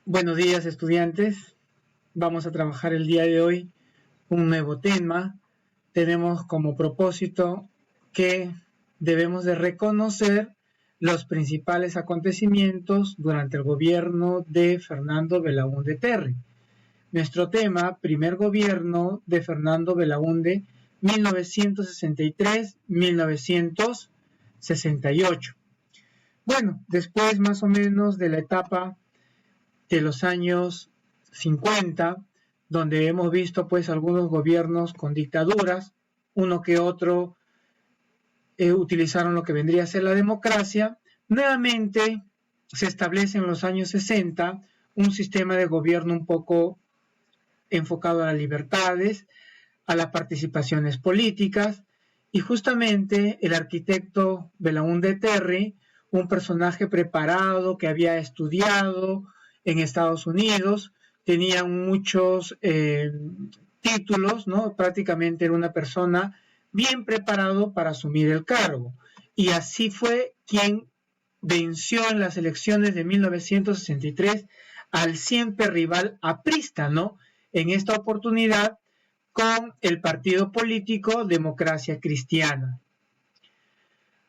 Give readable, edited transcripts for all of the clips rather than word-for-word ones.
Buenos días, estudiantes. Vamos a trabajar el día de hoy un nuevo tema. Tenemos como propósito que debemos de reconocer los principales acontecimientos durante el gobierno de Fernando Belaúnde Terry. Nuestro tema, primer gobierno de Fernando Belaúnde, 1963-1968. Bueno, después más o menos de la etapa de los años 50, donde hemos visto pues algunos gobiernos con dictaduras, uno que otro utilizaron lo que vendría a ser la democracia. Nuevamente se establece en los años 60 un sistema de gobierno un poco enfocado a las libertades, a las participaciones políticas, y justamente el arquitecto Belaúnde Terry, un personaje preparado que había estudiado en Estados Unidos, tenía muchos títulos, ¿no? Prácticamente era una persona bien preparado para asumir el cargo. Y así fue quien venció en las elecciones de 1963 al siempre rival aprista, ¿no? En esta oportunidad con el partido político Democracia Cristiana.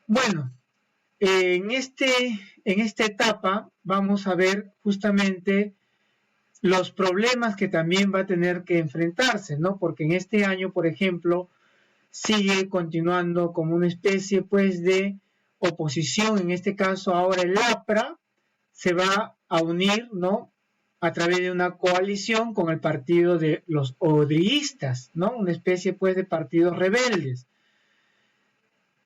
Bueno, en esta etapa vamos a ver justamente los problemas que también va a tener que enfrentarse, ¿no? Porque en este año, por ejemplo, sigue continuando como una especie, pues, de oposición. En este caso, ahora el APRA se va a unir, ¿no?, a través de una coalición con el partido de los odriistas, ¿no? Una especie, pues, de partidos rebeldes.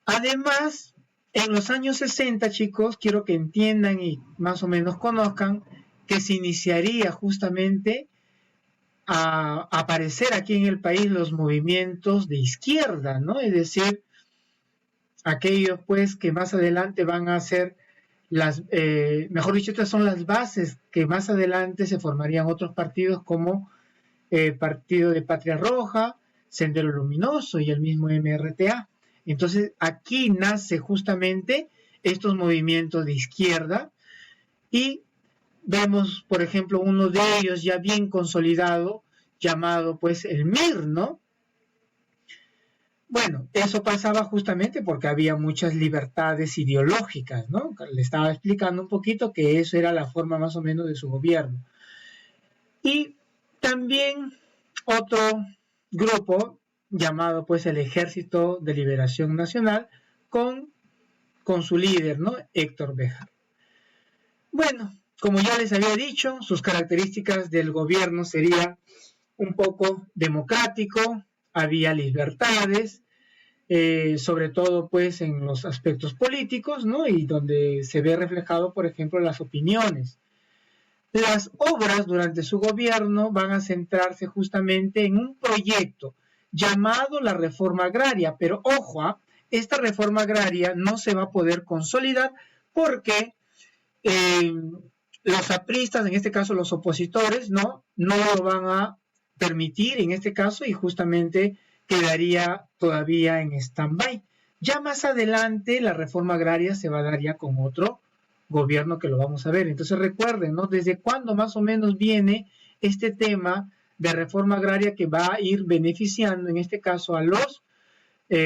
Además, en los años 60, chicos, quiero que entiendan y más o menos conozcan que se iniciaría justamente a aparecer aquí en el país los movimientos de izquierda, ¿no? Es decir, aquellos pues que más adelante van a ser mejor dicho, estas son las bases que más adelante se formarían otros partidos como Partido de Patria Roja, Sendero Luminoso y el mismo MRTA. Entonces aquí nace justamente estos movimientos de izquierda y vemos, por ejemplo, uno de ellos ya bien consolidado, llamado pues el MIR, ¿no? Bueno, eso pasaba justamente porque había muchas libertades ideológicas, ¿no? Le estaba explicando un poquito que eso era la forma más o menos de su gobierno. Y también otro grupo llamado pues el Ejército de Liberación Nacional con su líder, ¿no? Héctor Béjar. Bueno, como ya les había dicho, sus características del gobierno serían un poco democrático, había libertades, sobre todo pues en los aspectos políticos, ¿no? Y donde se ve reflejado, por ejemplo, las opiniones. Las obras durante su gobierno van a centrarse justamente en un proyecto llamado la reforma agraria, pero ojo, esta reforma agraria no se va a poder consolidar porque los apristas, en este caso los opositores, no lo van a permitir en este caso y justamente quedaría todavía en stand-by. Ya más adelante la reforma agraria se va a dar ya con otro gobierno que lo vamos a ver. Entonces recuerden, ¿no? Desde cuándo más o menos viene este tema de reforma agraria que va a ir beneficiando en este caso a los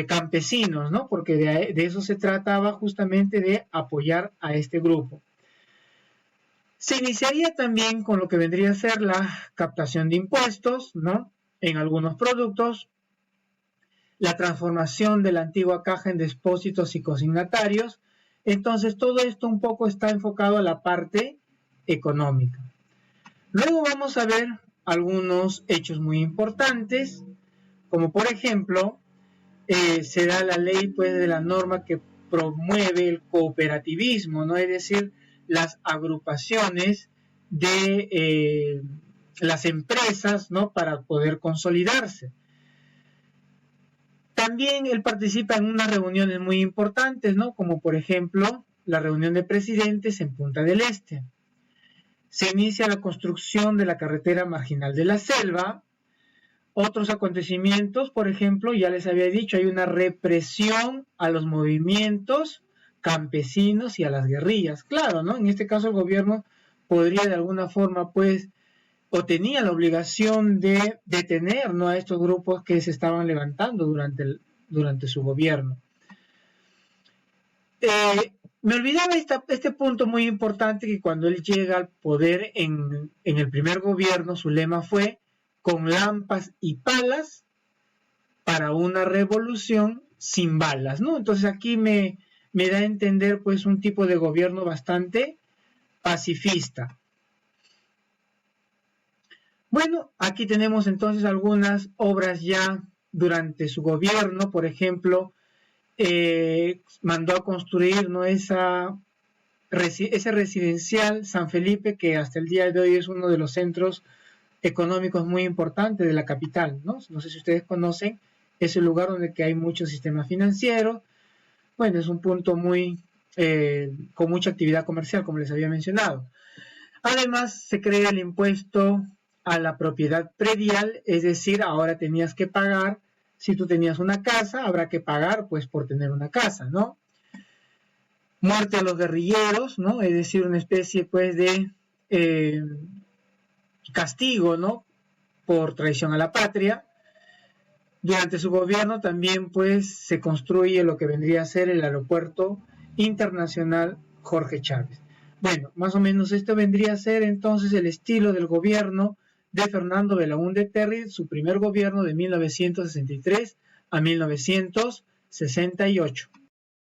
campesinos, ¿no? Porque de eso se trataba justamente de apoyar a este grupo. Se iniciaría también con lo que vendría a ser la captación de impuestos, ¿no? En algunos productos, la transformación de la antigua caja en depósitos y consignatarios. Entonces, todo esto un poco está enfocado a la parte económica. Luego vamos a ver algunos hechos muy importantes, como por ejemplo, se da la ley pues de la norma que promueve el cooperativismo, ¿no? Es decir, las agrupaciones de las empresas, ¿no? Para poder consolidarse. También él participa en unas reuniones muy importantes, ¿no? Como por ejemplo la reunión de presidentes en Punta del Este. Se inicia la construcción de la carretera marginal de la Selva. Otros acontecimientos, por ejemplo, ya les había dicho, hay una represión a los movimientos campesinos y a las guerrillas. Claro, ¿no? En este caso el gobierno podría de alguna forma, pues, o tenía la obligación de detener, ¿no?, a estos grupos que se estaban levantando durante su gobierno. Me olvidaba este punto muy importante, que cuando él llega al poder en el primer gobierno, su lema fue: con lámparas y palas para una revolución sin balas, ¿no? Entonces aquí me da a entender, pues, un tipo de gobierno bastante pacifista. Bueno, aquí tenemos entonces algunas obras ya durante su gobierno. Por ejemplo, mandó a construir, ¿no?, ese residencial San Felipe, que hasta el día de hoy es uno de los centros económicos muy importantes de la capital, ¿no? No sé si ustedes conocen, es el lugar donde hay mucho sistema financiero. Bueno, es un punto muy con mucha actividad comercial, como les había mencionado. Además, se crea el impuesto a la propiedad predial, es decir, ahora tenías que pagar, si tú tenías una casa, habrá que pagar, pues, por tener una casa, ¿no? Muerte a los guerrilleros, ¿no? Es decir, una especie, pues, de castigo, ¿no?, por traición a la patria. Durante su gobierno también, pues, se construye lo que vendría a ser el Aeropuerto Internacional Jorge Chávez. Bueno, más o menos esto vendría a ser entonces el estilo del gobierno de Fernando Belaúnde Terry, su primer gobierno de 1963 a 1968.